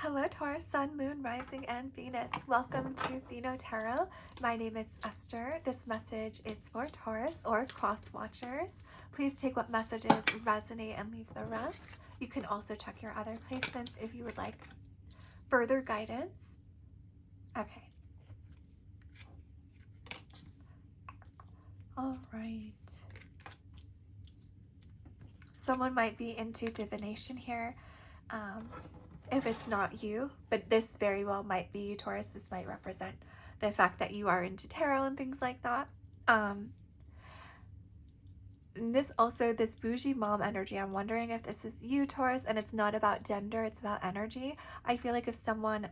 Hello Taurus, Sun, Moon, Rising, and Venus. Welcome to Pheno Tarot. My name is Esther. This message is for Taurus or cross watchers. Please take what messages resonate and leave the rest. You can also check your other placements if you would like further guidance. Okay. All right. Someone might be into divination here. If it's not you, but this very well might be you, Taurus. This might represent the fact that you are into tarot and things like that. And this bougie mom energy, I'm wondering if this is you, Taurus, and it's not about gender, it's about energy. I feel like if someone,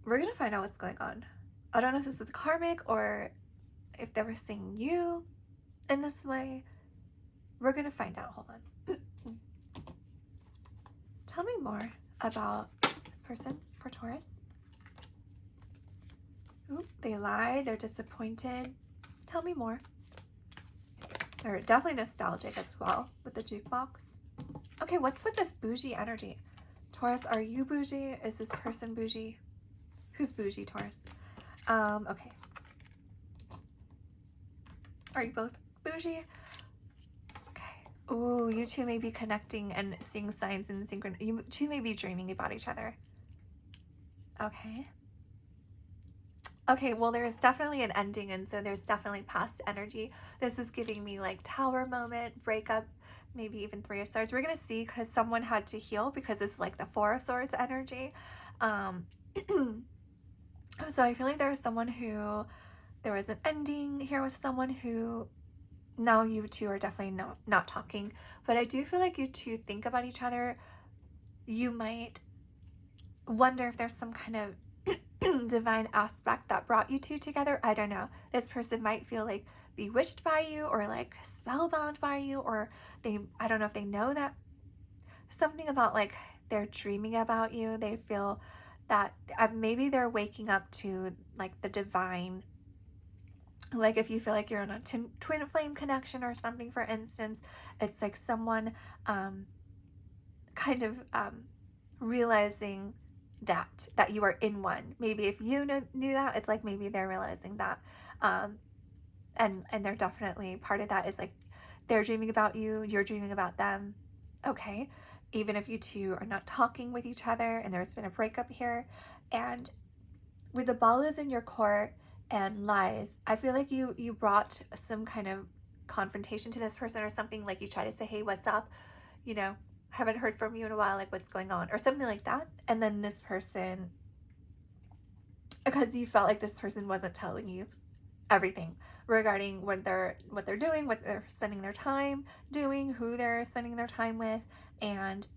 we're gonna find out what's going on. I don't know if this is karmic or if they were seeing you in this way. We're gonna find out. Hold on. Tell me more about this person for Taurus. Ooh, they lied. They're disappointed. Tell me more. They're definitely nostalgic as well with the jukebox. Okay, what's with this bougie energy? Taurus, are you bougie? Is this person bougie? Who's bougie, Taurus? Okay. Are you both bougie? Oh, you two may be connecting and seeing signs in synchron. You two may be dreaming about each other. Okay. Okay, well, there's definitely an ending, and so there's definitely past energy. This is giving me like tower moment, breakup, maybe even Three of Swords. We're going to see because someone had to heal because it's like the Four of Swords energy. So I feel like there's someone who, there was an ending here with someone who, now you two are definitely not talking, but I do feel like you two think about each other. You might wonder if there's some kind of divine aspect that brought you two together. I don't know. This person might feel like bewitched by you or like spellbound by you, or I don't know if they know that something about like they're dreaming about you. They feel that maybe they're waking up to like the divine. Like if you feel like you're in a twin flame connection or something, for instance, it's like someone kind of realizing that you are in one. Maybe if you knew that, it's like maybe they're realizing that. And they're definitely, part of that is like they're dreaming about you, you're dreaming about them. Okay. Even if you two are not talking with each other and there's been a breakup here, and with the ball is in your court and lies, I feel like you brought some kind of confrontation to this person or something. Like you try to say, hey, what's up? You know, haven't heard from you in a while, like what's going on, or something like that. And then this person, because you felt like this person wasn't telling you everything regarding what they're doing, what they're spending their time doing, who they're spending their time with, and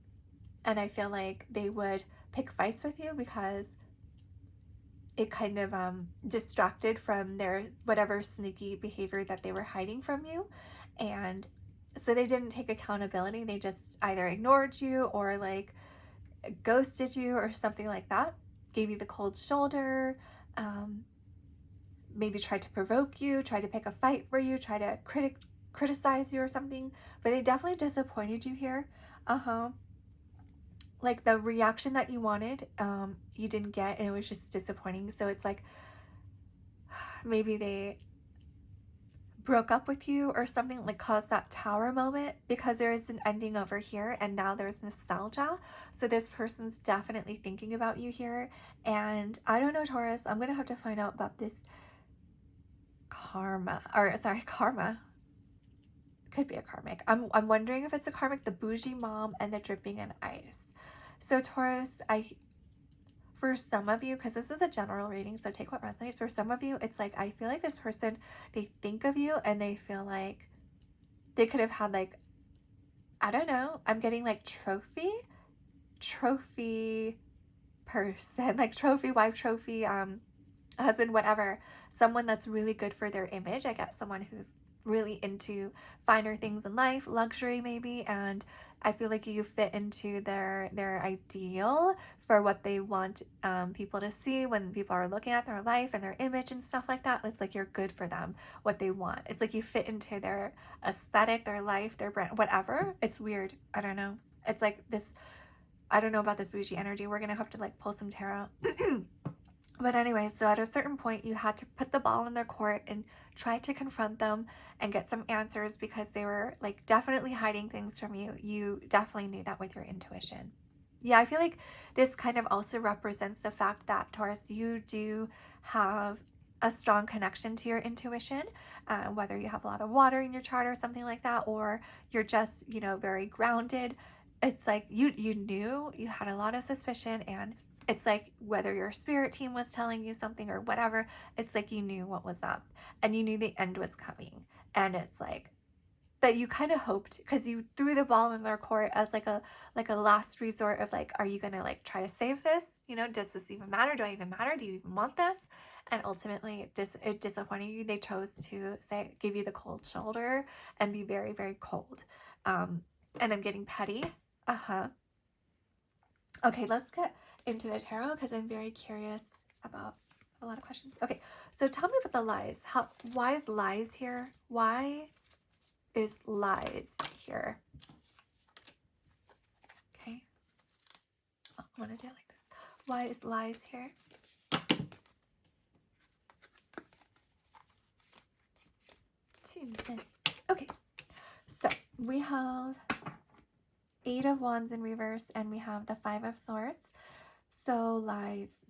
I feel like they would pick fights with you because it kind of distracted from their whatever sneaky behavior that they were hiding from you. And so they didn't take accountability. They just either ignored you or like ghosted you or something like that, gave you the cold shoulder, maybe tried to provoke you, tried to pick a fight for you, try to criticize you or something. But they definitely disappointed you here. Like the reaction that you wanted, you didn't get, and it was just disappointing. So it's like maybe they broke up with you or something, like caused that tower moment, because there is an ending over here and now there's nostalgia. So this person's definitely thinking about you here. And I don't know, Taurus, I'm gonna have to find out about this karma. Could be a karmic. I'm wondering if it's a karmic, the bougie mom and the dripping in ice. So Taurus, for some of you, because this is a general reading, so take what resonates. For some of you, it's like, I feel like this person, they think of you and they feel like they could have had like, I don't know, I'm getting like trophy person, like trophy wife, trophy husband, whatever, someone that's really good for their image. I get someone who's really into finer things in life, luxury maybe, and I feel like you fit into their ideal for what they want people to see when people are looking at their life and their image and stuff like that. It's like you're good for them, what they want. It's like you fit into their aesthetic, their life, their brand, whatever. It's weird. I don't know. It's like this, I don't know about this bougie energy. We're gonna have to like pull some tarot. But anyway, so at a certain point, you had to put the ball in their court and try to confront them and get some answers because they were like definitely hiding things from you. You definitely knew that with your intuition. Yeah, I feel like this kind of also represents the fact that, Taurus, you do have a strong connection to your intuition, whether you have a lot of water in your chart or something like that, or you're just, you know, very grounded. It's like you knew, you had a lot of suspicion, and it's like whether your spirit team was telling you something or whatever, it's like you knew what was up and you knew the end was coming. And it's like, but you kind of hoped, because you threw the ball in their court as like a last resort of like, are you gonna like try to save this? You know, does this even matter? Do I even matter? Do you even want this? And ultimately it disappointed you. They chose to say, give you the cold shoulder and be very, very cold. And I'm getting petty. Okay, let's get into the tarot because I'm very curious about a lot of questions. Okay, so tell me about the lies. Why is lies here? Why is lies here? Okay, I want to do it like this. Why is lies here? Okay, so we have 8 of Wands in reverse and we have the 5 of Swords. So lies.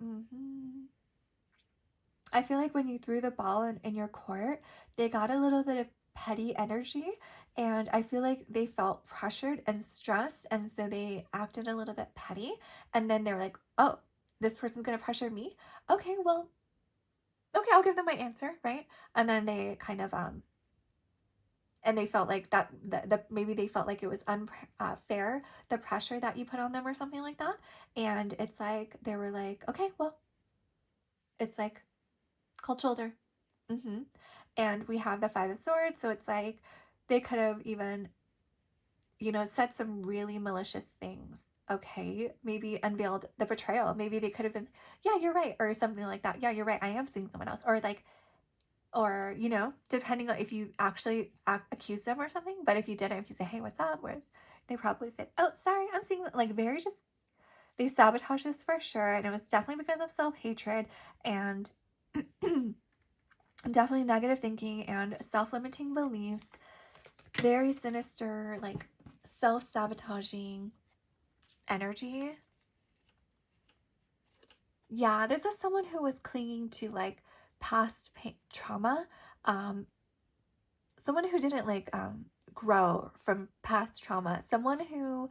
I feel like when you threw the ball in your court, they got a little bit of petty energy, and I feel like they felt pressured and stressed, and so they acted a little bit petty, and then they're like, oh, this person's gonna pressure me? Okay, well, okay, I'll give them my answer, right? And then they kind of and they felt like that maybe they felt like it was unfair, the pressure that you put on them or something like that. And it's like they were like, okay, well, it's like cold shoulder. And we have the 5 of Swords, so it's like they could have even, you know, said some really malicious things. Okay, maybe unveiled the betrayal. Maybe they could have been, yeah, you're right, or something like that. Yeah, you're right, I am seeing someone else. Or like, or, you know, depending on if you actually accuse them or something. But if you didn't, if you say, hey, what's up? Whereas they probably said, oh, sorry, I'm seeing, like, very just, they sabotaged this for sure. And it was definitely because of self-hatred and definitely negative thinking and self-limiting beliefs. Very sinister, like, self-sabotaging energy. Yeah, this is someone who was clinging to, like, past pain, trauma. Someone who didn't, like, grow from past trauma. Someone who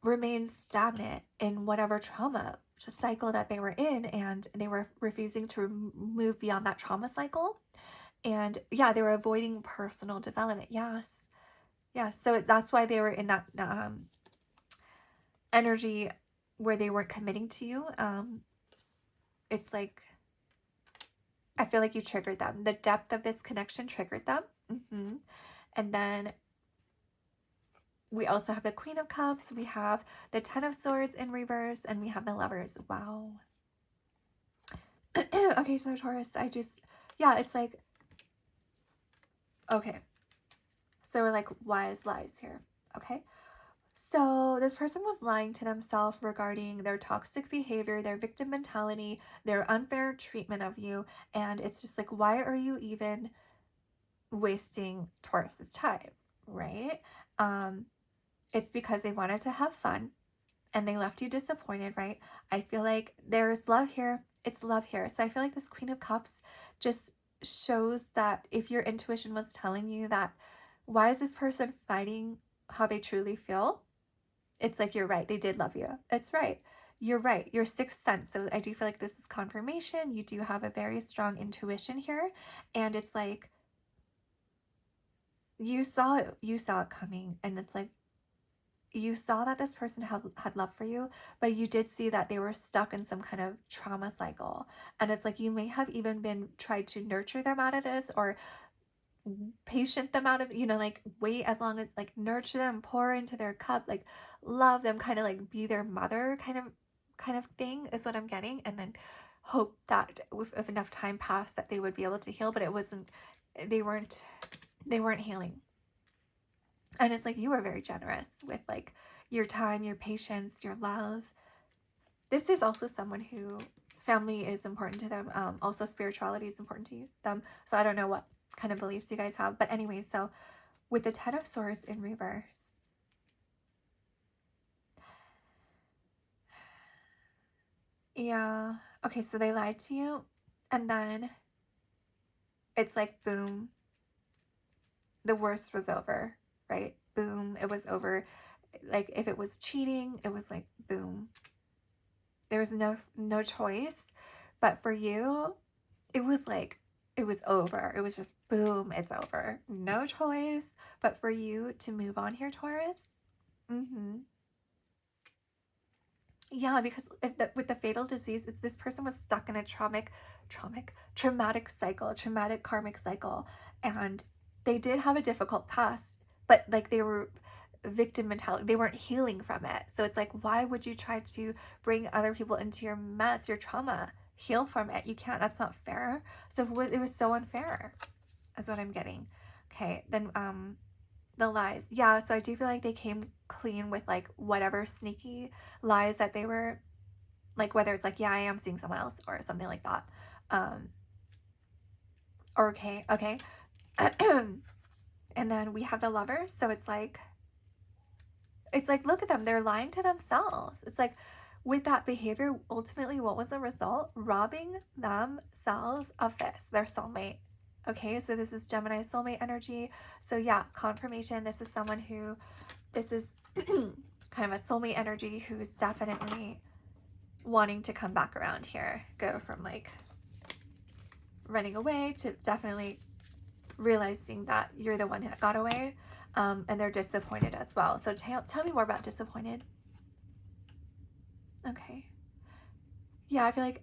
remained stagnant in whatever trauma cycle that they were in, and they were refusing to move beyond that trauma cycle. And yeah, they were avoiding personal development. Yes. So that's why they were in that energy where they weren't committing to you. It's like, I feel like you triggered them. The depth of this connection triggered them. And then we also have the Queen of Cups. We have the 10 of Swords in reverse, and we have the Lovers. Wow. Okay, so Taurus, yeah, it's like, okay. So we're like, why is lies here? Okay. So this person was lying to themselves regarding their toxic behavior, their victim mentality, their unfair treatment of you. And it's just like, why are you even wasting Taurus's time, right? It's because they wanted to have fun and they left you disappointed, right? I feel like there's love here. It's love here. So I feel like this Queen of Cups just shows that if your intuition was telling you that, why is this person fighting how they truly feel? It's like, you're right. They did love you. It's right. You're right. Your sixth sense. So I do feel like this is confirmation. You do have a very strong intuition here. And it's like, you saw it coming. And it's like, you saw that this person had love for you, but you did see that they were stuck in some kind of trauma cycle. And it's like you may have even been tried to nurture them out of this, or patient them out of, like wait as long as, like, nurture them, pour into their cup, like love them, kind of like be their mother kind of thing is what I'm getting. And then hope that if enough time passed that they would be able to heal, but it wasn't, they weren't healing. And it's like you were very generous with like your time, your patience, your love. This is also someone who family is important to them. Also spirituality is important to them. So I don't know what kind of beliefs you guys have. But anyway, so with the Ten of Swords in reverse, yeah, okay, so they lied to you, and then it's like, boom, the worst was over, right? Boom, it was over. Like, if it was cheating, it was like, boom. There was no choice. But for you, it was like, it was over. It was just boom, it's over. No choice but for you to move on here, Taurus. Yeah, because with the fatal disease, it's this person was stuck in a traumatic cycle, traumatic karmic cycle. And they did have a difficult past, but like they were victim mentality. They weren't healing from it. So it's like, why would you try to bring other people into your mess, your trauma? Heal from it. You can't. That's not fair. So it was so unfair, is what I'm getting. Okay, then the lies. Yeah, so I do feel like they came clean with like whatever sneaky lies that they were, like, whether it's like, yeah, I am seeing someone else or something like that. Okay. And then we have the Lovers. So it's like, look at them. They're lying to themselves. It's like, with that behavior, ultimately, what was the result? Robbing themselves of their soulmate. Okay, so this is Gemini soulmate energy. So yeah, confirmation. This is someone who, this is kind of a soulmate energy who is definitely wanting to come back around here. Go from like running away to definitely realizing that you're the one that got away. And they're disappointed as well. So tell me more about disappointed. Okay. Yeah, I feel like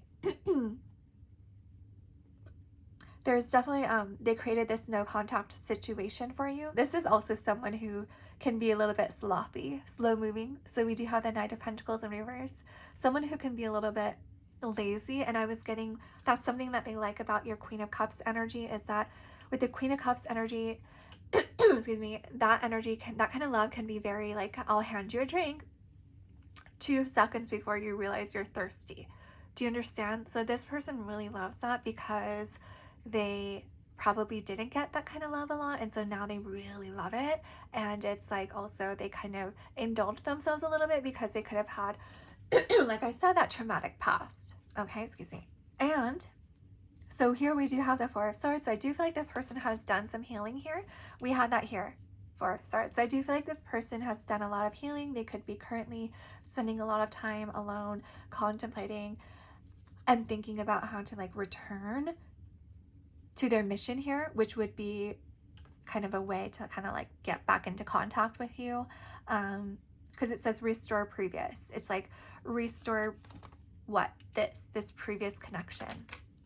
there's definitely, they created this no contact situation for you. This is also someone who can be a little bit slothy, slow moving. So we do have the Knight of Pentacles in reverse. Someone who can be a little bit lazy. And I was getting, that's something that they like about your Queen of Cups energy, is that with the Queen of Cups energy, excuse me, that energy that kind of love can be very like, I'll hand you a drink 2 seconds before you realize you're thirsty. Do you understand? So this person really loves that because they probably didn't get that kind of love a lot, and so now they really love it. And it's like, also they kind of indulge themselves a little bit because they could have had like I said, that traumatic past. Okay, excuse me. And so here we do have the Four of Swords. So I do feel like this person has done some healing here. We had that here. Four of Swords. So I do feel like this person has done a lot of healing. They could be currently spending a lot of time alone, contemplating and thinking about how to like return to their mission here, which would be kind of a way to kind of like get back into contact with you. Because it says restore previous. It's like restore what? This previous connection.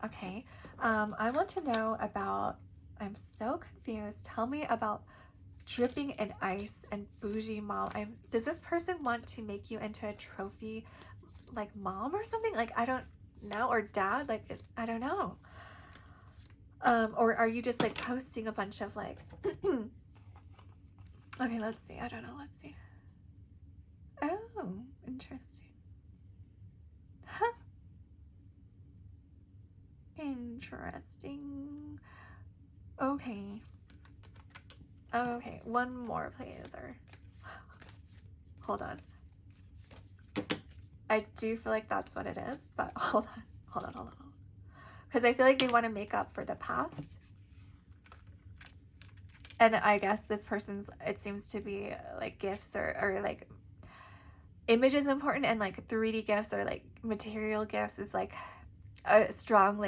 Okay. I want to know about, I'm so confused. Tell me about dripping in ice and bougie mom. Does this person want to make you into a trophy like mom or something? Like, I don't know. Or dad? Like, I don't know. Or are you just like posting a bunch of like okay, let's see. I don't know. Let's see. Oh, interesting. Huh. Interesting. Okay. Okay, one more please. Or hold on. I do feel like that's what it is, but hold on. Because I feel like they want to make up for the past. And I guess this person's, it seems to be like gifts or like images important, and like 3D gifts or like material gifts is like a strong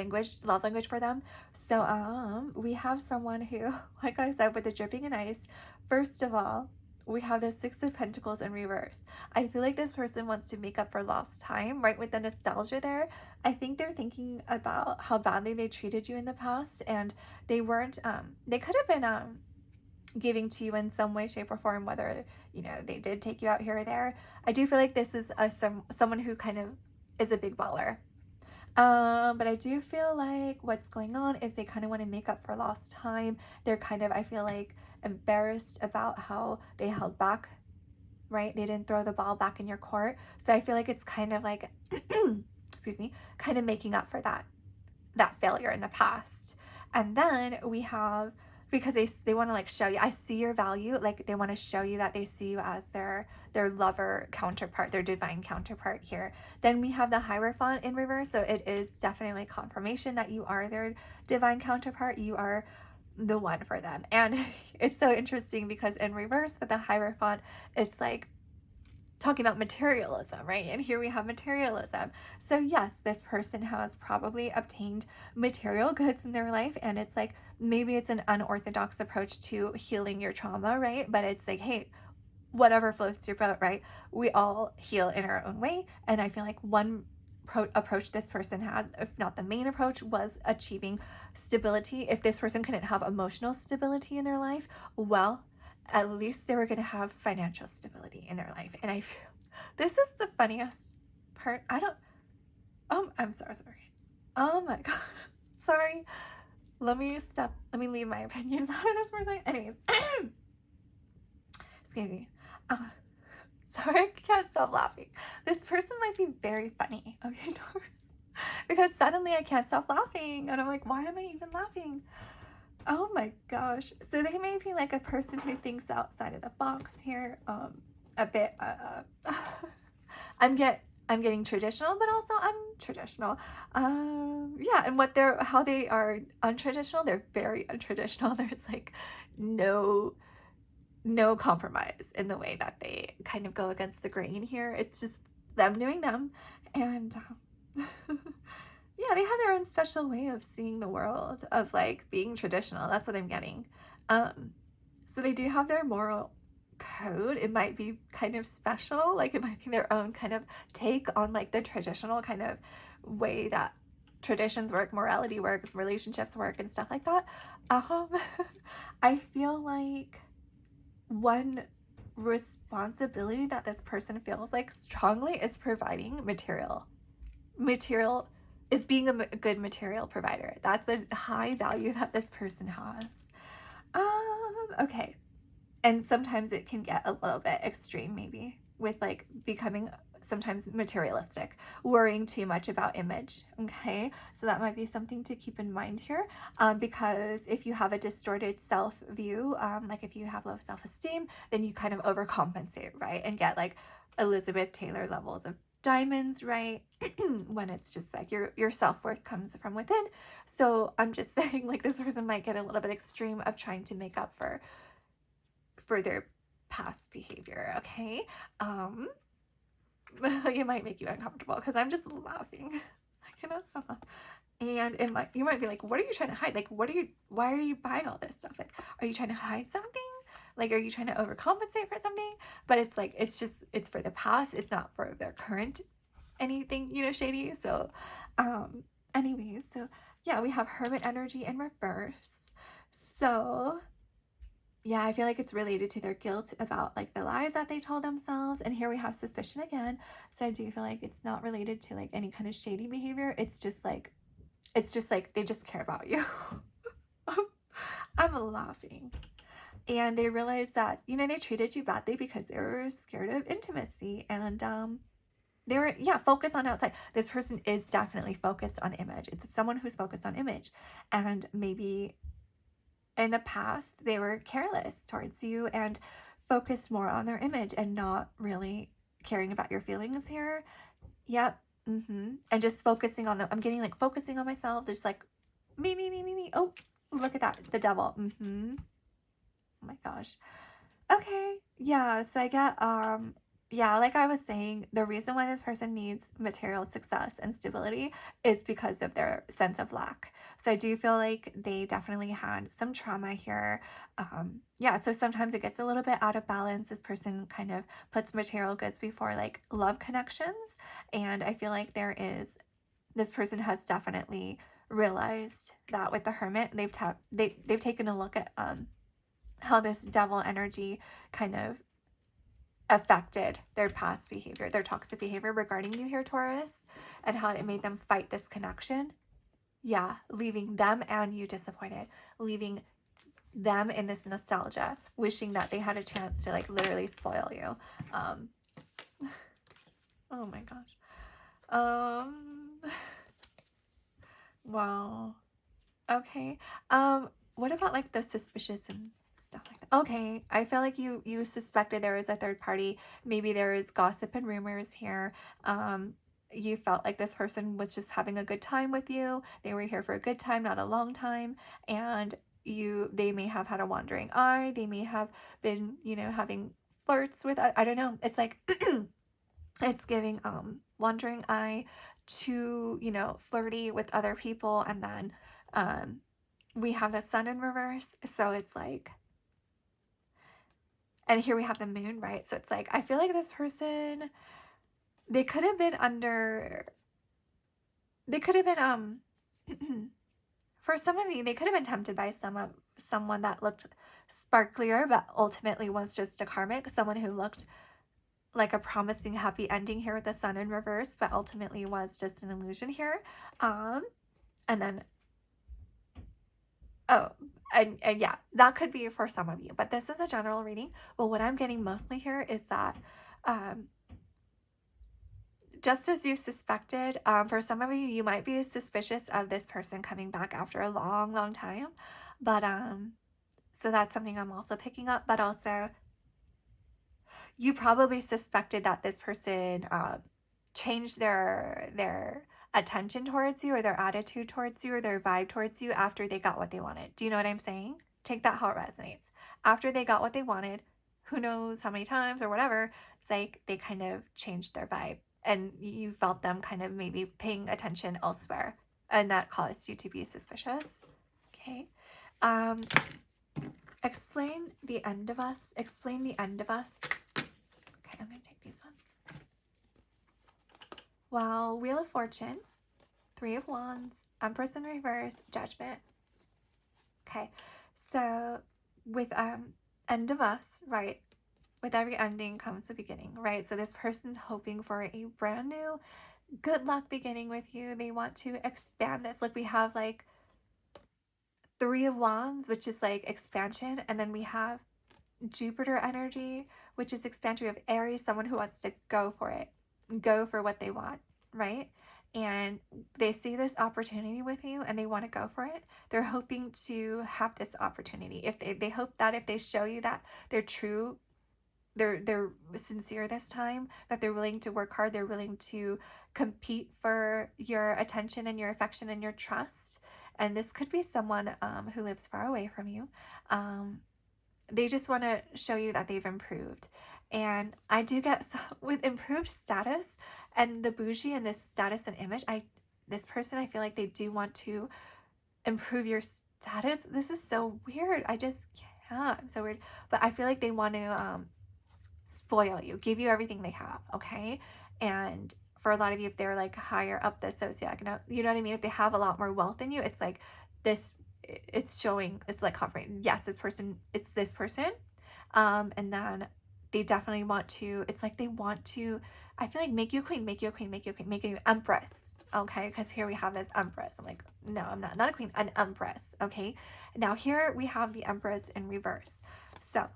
love language for them. So we have someone who, like I said, with the dripping in ice, first of all, we have the Six of Pentacles in reverse. I feel like this person wants to make up for lost time, right? With the nostalgia there. I think they're thinking about how badly they treated you in the past, and they weren't, they could have been, giving to you in some way, shape, or form, whether, you know, they did take you out here or there. I do feel like this is someone who kind of is a big baller. But I do feel like what's going on is they kind of want to make up for lost time. They're kind of, I feel like, embarrassed about how they held back, right? They didn't throw the ball back in your court. So I feel like it's kind of like, excuse me, kind of making up for that failure in the past. And then we have, because they want to like show you, I see your value, like they want to show you that they see you as their lover counterpart, their divine counterpart here. Then we have the Hierophant in reverse, so it is definitely confirmation that you are their divine counterpart. You are the one for them. And it's so interesting because in reverse with the Hierophant, it's like talking about materialism, right? And here we have materialism. So yes, this person has probably obtained material goods in their life, and it's like, maybe it's an unorthodox approach to healing your trauma, right? But it's like, hey, whatever floats your boat, right? We all heal in our own way. And I feel like one approach this person had, if not the main approach, was achieving stability. If this person couldn't have emotional stability in their life, well, at least they were going to have financial stability in their life. And I feel this is the funniest part. I'm so sorry. Oh my God. Sorry. Let me leave my opinions out of this for a second. Anyways, excuse me. Sorry, I can't stop laughing. This person might be very funny. Okay, Taurus. Because suddenly I can't stop laughing. And I'm like, why am I even laughing? Oh my gosh. So they may be like a person who thinks outside of the box here. A bit, I'm getting traditional, but also untraditional. Yeah, and how they are untraditional, they're very untraditional. There's like no compromise in the way that they kind of go against the grain here. It's just them doing them. And yeah, they have their own special way of seeing the world, of like being traditional. That's what I'm getting. So they do have their moral code. It might be kind of special, like it might be their own kind of take on like the traditional kind of way that traditions work, morality works, relationships work, and stuff like that. I feel like one responsibility that this person feels like strongly is providing material is being a good material provider. That's a high value that this person has. Okay. And sometimes it can get a little bit extreme, maybe, with like becoming sometimes materialistic, worrying too much about image. Okay. So that might be something to keep in mind here. Because if you have a distorted self view, like if you have low self-esteem, then you kind of overcompensate, right? And get like Elizabeth Taylor levels of diamonds, right? When it's just like your self-worth comes from within. So I'm just saying, like, this person might get a little bit extreme of trying to make up for their past behavior. Okay. It might make you uncomfortable because I'm just laughing. I cannot stop. And you might be like, what are you trying to hide? Like, why are you buying all this stuff? Like, are you trying to hide something? Like, are you trying to overcompensate for something? But it's like, it's for the past. It's not for their current anything, shady. So, anyways, so yeah, we have Hermit energy in reverse. So yeah, I feel like it's related to their guilt about like the lies that they told themselves. And here we have suspicion again. So I do feel like it's not related to like any kind of shady behavior. It's just like they just care about you. I'm laughing. And they realize that, they treated you badly because they were scared of intimacy. And they were, focused on outside. This person is definitely focused on image. It's someone who's focused on image. And maybe in the past, they were careless towards you and focused more on their image and not really caring about your feelings here. Yep. And just focusing on them. I'm getting like focusing on myself. There's like me. Oh, look at that. The devil. Oh my gosh. Okay. Yeah. So I get, Yeah, like I was saying, the reason why this person needs material success and stability is because of their sense of lack. So I do feel like they definitely had some trauma here. Yeah, so sometimes it gets a little bit out of balance. This person kind of puts material goods before like love connections. And I feel like this person has definitely realized that with the Hermit. They've taken a look at how this devil energy kind of affected their past behavior, their toxic behavior regarding you here, Taurus, and how it made them fight this connection. Yeah, leaving them and you disappointed, leaving them in this nostalgia, wishing that they had a chance to like literally spoil you. Um, oh my gosh. Wow. Okay. What about like the suspicious and stuff like that? Okay, I feel like you suspected there was a third party. Maybe there is gossip and rumors here. You felt like this person was just having a good time with you. They were here for a good time, not a long time, and they may have had a wandering eye. They may have been, having flirts with I don't know. It's like it's giving wandering eye to, flirty with other people, and then we have the sun in reverse, so it's like, and here we have the moon, right? So it's like I feel like this person, they could have been under they could have been for some of you, they could have been tempted by someone that looked sparklier but ultimately was just a karmic, someone who looked like a promising happy ending here with the sun in reverse but ultimately was just an illusion here. And then oh, and yeah, that could be for some of you, but this is a general reading. But what I'm getting mostly here is that just as you suspected, for some of you, you might be suspicious of this person coming back after a long, long time. But so that's something I'm also picking up. But also, you probably suspected that this person changed their attention towards you, or their attitude towards you, or their vibe towards you after they got what they wanted. Do you know what I'm saying? Take that how it resonates. After they got what they wanted, who knows how many times or whatever, it's like they kind of changed their vibe, and you felt them kind of maybe paying attention elsewhere, and that caused you to be suspicious. Okay. Explain the end of us. Explain the end of us. Okay, I'm going to take these ones. Wow, Wheel of Fortune, Three of Wands, Empress in reverse, Judgment. Okay, so with end of us, right? With every ending comes a beginning, right? So this person's hoping for a brand new good luck beginning with you. They want to expand this. Like we have like Three of Wands, which is like expansion, and then we have Jupiter energy, which is expansion. We have Aries, someone who wants to go for it, go for what they want, right? And they see this opportunity with you and they want to go for it. They're hoping to have this opportunity. If they hope that if they show you that they're true, they're sincere this time, that they're willing to work hard, they're willing to compete for your attention and your affection and your trust. And this could be someone who lives far away from you. They just want to show you that they've improved. And I do get with improved status and the bougie and this status and image, this person, I feel like they do want to improve your status. This is so weird. I just can't. I'm so weird. But I feel like they want to spoil you, give you everything they have, okay? And for a lot of you, if they're like higher up the socioeconomic, you know what I mean? If they have a lot more wealth than you, it's like this, it's showing, it's like confident. Yes, it's this person. And then they definitely want to, it's like they want to, I feel like make you a queen, make you a queen, make you a queen, make you an empress. Okay, because here we have this empress. I'm like, no, I'm not a queen, an empress. Okay, now here we have the empress in reverse. So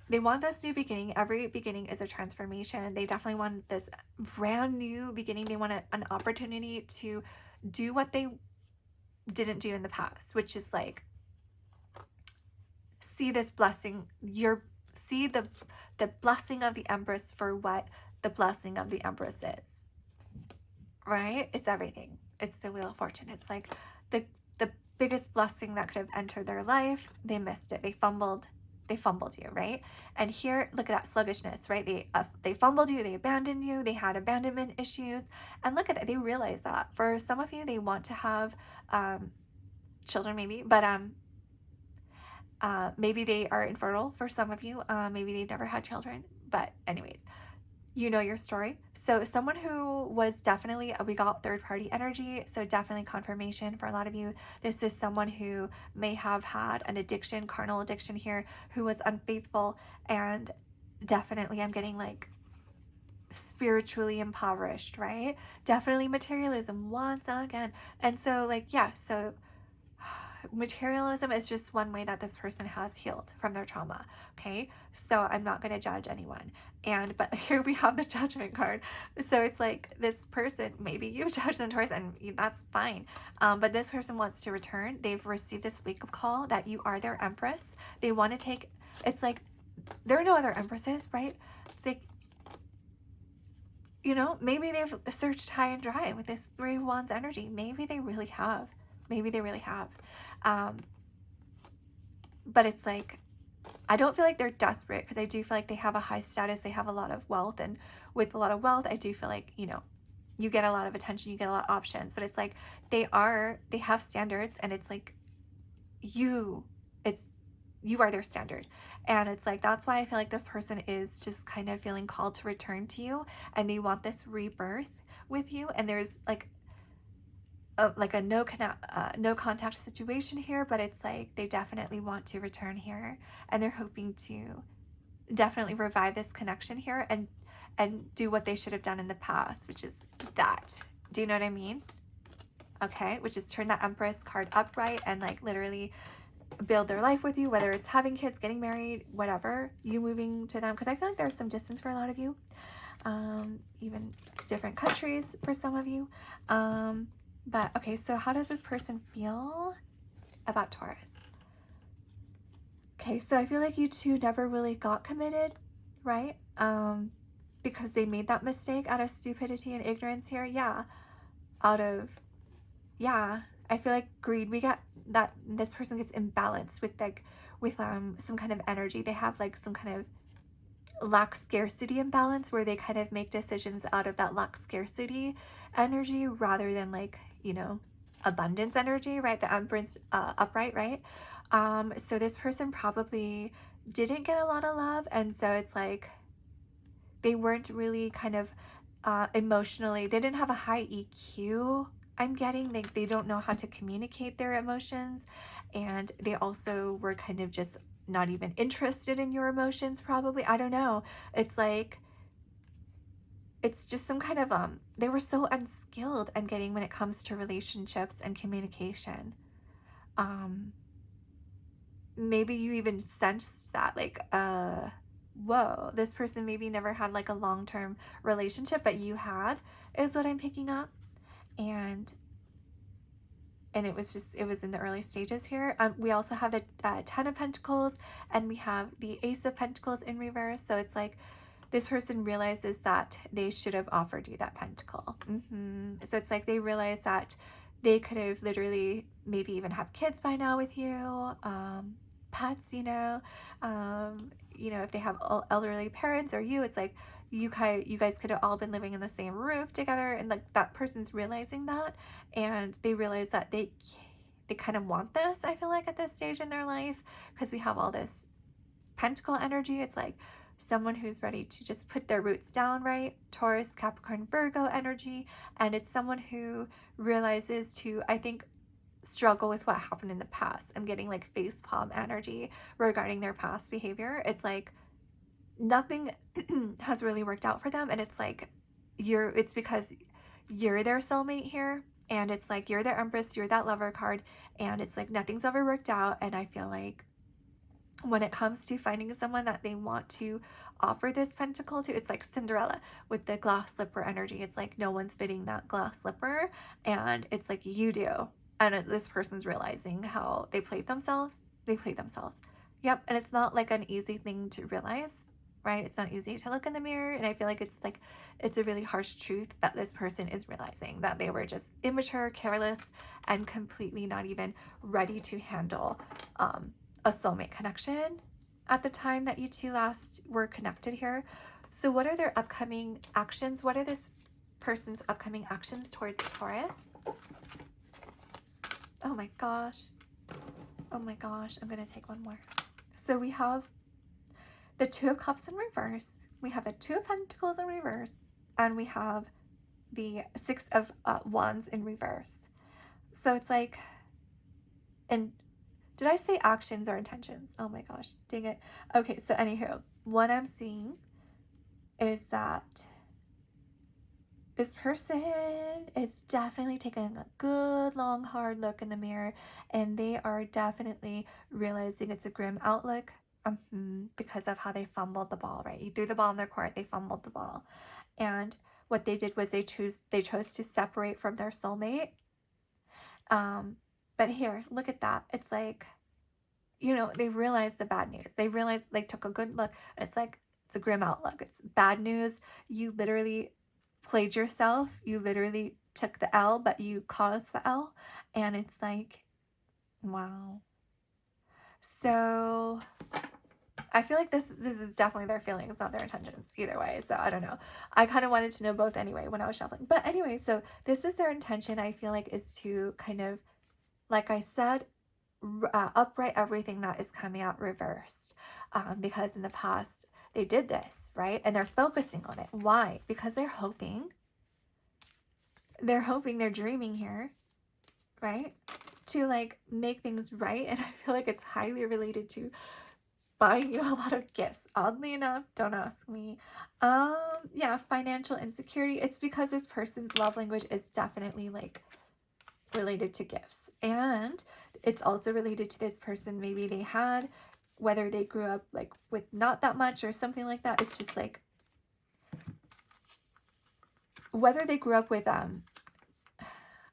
they want this new beginning. Every beginning is a transformation. They definitely want this brand new beginning. They want an opportunity to do what they didn't do in the past, which is like see this blessing, see the blessing of the empress for what the blessing of the empress is, right? It's everything. It's the Wheel of Fortune. It's like the biggest blessing that could have entered their life. They missed it. They fumbled. they fumbled you, right? And here, look at that sluggishness, right? They fumbled you, they abandoned you, they had abandonment issues, and look at that, they realize that. For some of you, they want to have children, maybe, but maybe they are infertile for some of you. Maybe they've never had children, but anyways, you know your story. So someone who was definitely, we got third party energy, so definitely confirmation for a lot of you. This is someone who may have had an addiction, carnal addiction here, who was unfaithful, and definitely I'm getting like spiritually impoverished, right? Definitely materialism once again. And so like, yeah, so materialism is just one way that this person has healed from their trauma. Okay, so I'm not going to judge anyone. And but here we have the judgment card, so it's like this person, maybe you judge them, Taurus, and that's fine, but this person wants to return. They've received this wake-up call that you are their empress. They want to take, it's like there are no other empresses, right? It's like, you know, maybe they've searched high and dry with this Three of Wands energy. Maybe they really have. Maybe they really have. But it's like, I don't feel like they're desperate, because I do feel like they have a high status. They have a lot of wealth. And with a lot of wealth, I do feel like, you know, you get a lot of attention, you get a lot of options. But it's like, they have standards, and it's like, you are their standard. And it's like, that's why I feel like this person is just kind of feeling called to return to you, and they want this rebirth with you. And there's like a no contact situation here, but it's like they definitely want to return here, and they're hoping to definitely revive this connection here and do what they should have done in the past, which is that. Do you know what I mean? Okay, which is turn that Empress card upright and like literally build their life with you, whether it's having kids, getting married, whatever, you moving to them, because I feel like there's some distance for a lot of you, even different countries for some of you. But okay, so how does this person feel about Taurus? Okay, so I feel like you two never really got committed, right? Because they made that mistake out of stupidity and ignorance here. Yeah, I feel like greed. We get that this person gets imbalanced with some kind of energy. They have like some kind of lack scarcity imbalance, where they kind of make decisions out of that lack scarcity energy rather than like, you know, abundance energy, right? The Empress upright, right? So this person probably didn't get a lot of love, and so it's like they weren't really kind of emotionally, they didn't have a high EQ. I'm getting like they don't know how to communicate their emotions, and they also were kind of just not even interested in your emotions, probably. I don't know. It's like, it's just some kind of they were so unskilled, I'm getting, when it comes to relationships and communication. Maybe you even sensed that, like, whoa, this person maybe never had like a long-term relationship, but you had, is what I'm picking up. And it was in the early stages here. We also have the 10 of Pentacles, and we have the Ace of Pentacles in reverse. So it's like this person realizes that they should have offered you that pentacle. So it's like they realize that they could have literally maybe even have kids by now with you, pets, you know, if they have elderly parents or you, it's like you guys could have all been living in the same roof together, and like that person's realizing that, and they realize that they kind of want this, I feel like, at this stage in their life, because we have all this pentacle energy. It's like someone who's ready to just put their roots down, right? Taurus, Capricorn, Virgo energy. And it's someone who realizes to, I think, struggle with what happened in the past. I'm getting like facepalm energy regarding their past behavior. It's like nothing has really worked out for them, and it's like it's because you're their soulmate here, and it's like you're their Empress, you're that Lover card, and it's like nothing's ever worked out. And I feel like when it comes to finding someone that they want to offer this pentacle to, it's like Cinderella with the glass slipper energy. It's like no one's fitting that glass slipper, and it's like you do. And this person's realizing how they played themselves. Yep. And it's not like an easy thing to realize, right? It's not easy to look in the mirror. And I feel like it's a really harsh truth that this person is realizing, that they were just immature, careless, and completely not even ready to handle a soulmate connection. at the time that you two last were connected here. So what are their upcoming actions? What are this person's upcoming actions towards Taurus? Oh my gosh. Oh my gosh. I'm going to take one more. So we have the Two of Cups in reverse. We have the Two of Pentacles in reverse. And we have the Six of Wands in reverse. So it's like, and did I say actions or intentions? Oh my gosh, dang it. Okay, so anywho, what I'm seeing is that this person is definitely taking a good, long, hard look in the mirror, and they are definitely realizing it's a grim outlook because of how they fumbled the ball, right? You threw the ball in their court, they fumbled the ball. And what they did was they chose to separate from their soulmate. But here, look at that. It's like, you know, they realized the bad news. They realized, they took a good look. It's like, it's a grim outlook. It's bad news. You literally played yourself. You literally took the L, but you caused the L. And it's like, wow. So I feel like this is definitely their feelings, not their intentions either way. So I don't know. I kind of wanted to know both anyway when I was shuffling. But anyway, so this is their intention, I feel like, is to kind of, like I said, upright everything that is coming out reversed, because in the past they did this, right? And they're focusing on it. Why? Because they're hoping, they're dreaming here, right, to like make things right. And I feel like it's highly related to buying you a lot of gifts, oddly enough. Don't ask me. Yeah, financial insecurity. It's because this person's love language is definitely like related to gifts, and it's also related to this person. Maybe they had, whether they grew up like with not that much or something like that. It's just like, whether they grew up with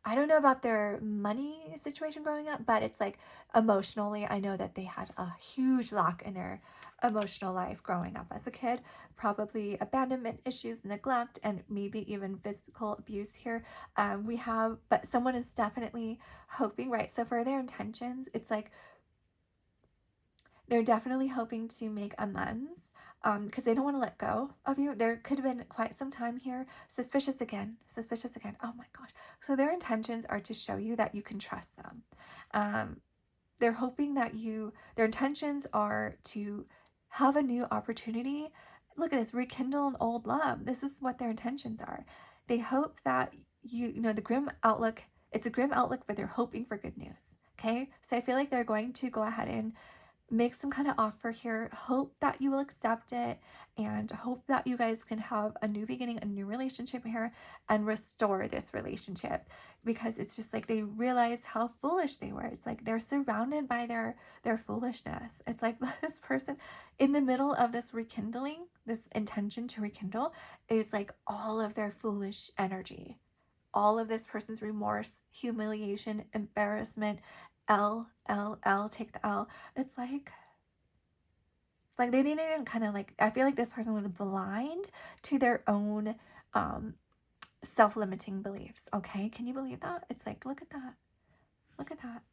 I don't know about their money situation growing up, but it's like emotionally, I know that they had a huge lack in their emotional life growing up as a kid, probably abandonment issues, neglect, and maybe even physical abuse here. We have, but someone is definitely hoping, right? So for their intentions, it's like they're definitely hoping to make amends, because they don't want to let go of you. There could have been quite some time here. Suspicious again. Suspicious again. Oh my gosh. So their intentions are to show you that you can trust them. They're hoping that their intentions are to have a new opportunity. Look at this, rekindle an old love. This is what their intentions are. They hope that you know, the grim outlook, it's a grim outlook, but they're hoping for good news. Okay. So I feel like they're going to go ahead and make some kind of offer here, hope that you will accept it, and hope that you guys can have a new beginning, a new relationship here, and restore this relationship, because it's just like they realize how foolish they were. It's like they're surrounded by their foolishness. It's like this person in the middle of this rekindling, this intention to rekindle, is like all of their foolish energy, all of this person's remorse, humiliation, embarrassment, L, take the L. It's like they didn't even kind of like, I feel like this person was blind to their own self-limiting beliefs. Okay, can you believe that? It's like, look at that. Look at that.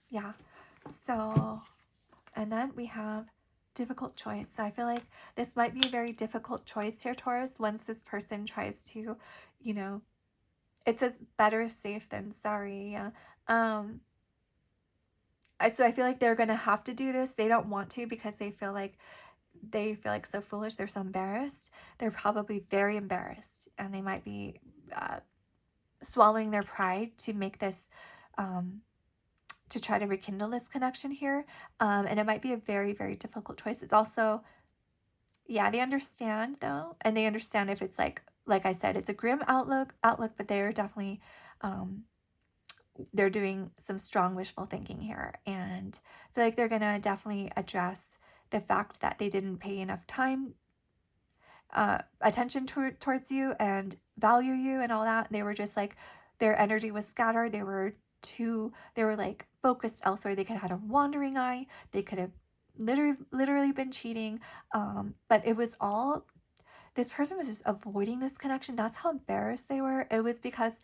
Yeah. So, and then we have difficult choice. So I feel like this might be a very difficult choice here, Taurus, once this person tries to, you know, it says better safe than sorry. Yeah. So I feel like they're gonna have to do this. They don't want to because they feel like so foolish. They're so embarrassed. They're probably very embarrassed, and they might be swallowing their pride to make this, to try to rekindle this connection here. And it might be a very, very difficult choice. It's also, yeah, they understand though, and they understand if it's like I said, it's a grim outlook, but they are definitely, they're doing some strong wishful thinking here, and I feel like they're gonna definitely address the fact that they didn't pay enough time, attention towards you and value you and all that. They were just like, their energy was scattered. They were like focused elsewhere. They could have had a wandering eye. They could have literally been cheating. But it was all, this person was just avoiding this connection. That's how embarrassed they were. It was because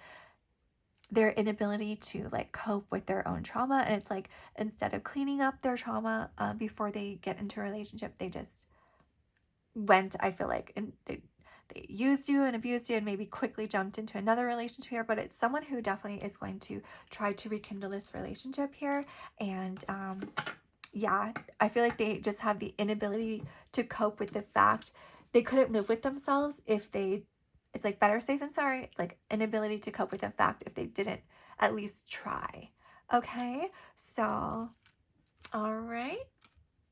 their inability to like cope with their own trauma. And it's like, instead of cleaning up their trauma before they get into a relationship, they just went, I feel like, and they used you and abused you and maybe quickly jumped into another relationship here. But it's someone who definitely is going to try to rekindle this relationship here. And yeah, I feel like they just have the inability to cope with the fact they couldn't live with themselves if they, it's like better safe than sorry. It's like inability to cope with the fact if they didn't at least try. Okay, so all right.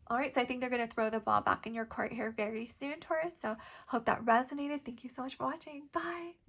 All right, so I think they're going to throw the ball back in your court here very soon, Taurus. So hope that resonated. Thank you so much for watching. Bye.